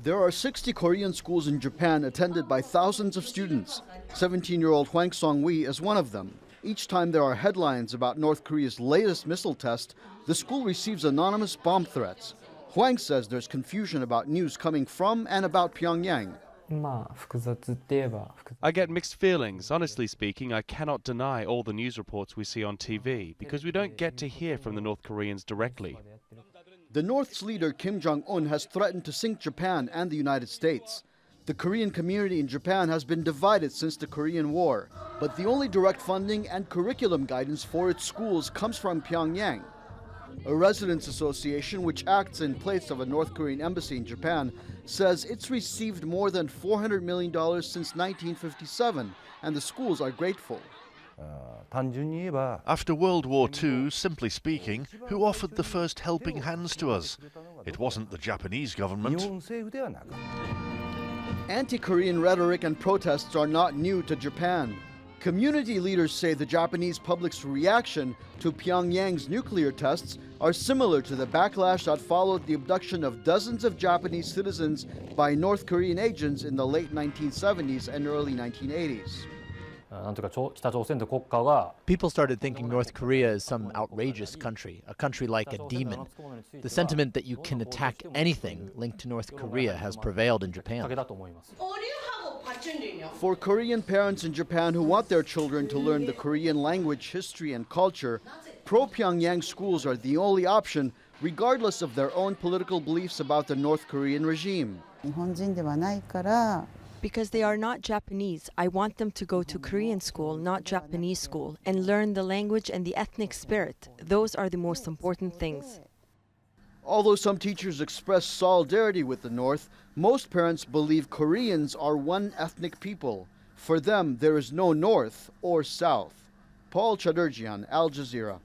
There are 60 Korean schools in Japan attended by thousands of students. 17-year-old Hwang is one of them. Each time there are headlines about North Korea's latest missile test, the school receives anonymous bomb threats. Hwang says there's confusion about news coming from and about Pyongyang. I get mixed feelings. Honestly speaking, I cannot deny all the news reports we see on TV because we don't get to hear from the North Koreans directly. The North's leader Kim Jong-un has threatened to sink Japan and the United States. The Korean community in Japan has been divided since the Korean War, but the only direct funding and curriculum guidance for its schools comes from Pyongyang. A residents' association, which acts in place of a North Korean embassy in Japan, says it's received more than $400 million since 1957, and the schools are grateful. After World War II, simply speaking, who offered the first helping hands to us? It wasn't the Japanese government. Anti-Korean rhetoric and protests are not new to Japan. Community leaders say the Japanese public's reaction to Pyongyang's nuclear tests are similar to the backlash that followed the abduction of dozens of Japanese citizens by North Korean agents in the late 1970s and early 1980s. People started thinking North Korea is some outrageous country, a country like a demon. The sentiment that you can attack anything linked to North Korea has prevailed in Japan. For Korean parents in Japan who want their children to learn the Korean language, history, and culture, pro-Pyongyang schools are the only option, regardless of their own political beliefs about the North Korean regime. Because they are not Japanese, I want them to go to Korean school, not Japanese school, and learn the language and the ethnic spirit. Those are the most important things. Although some teachers express solidarity with the North, most parents believe Koreans are one ethnic people. For them, there is no North or South. Chaderjian, Al Jazeera.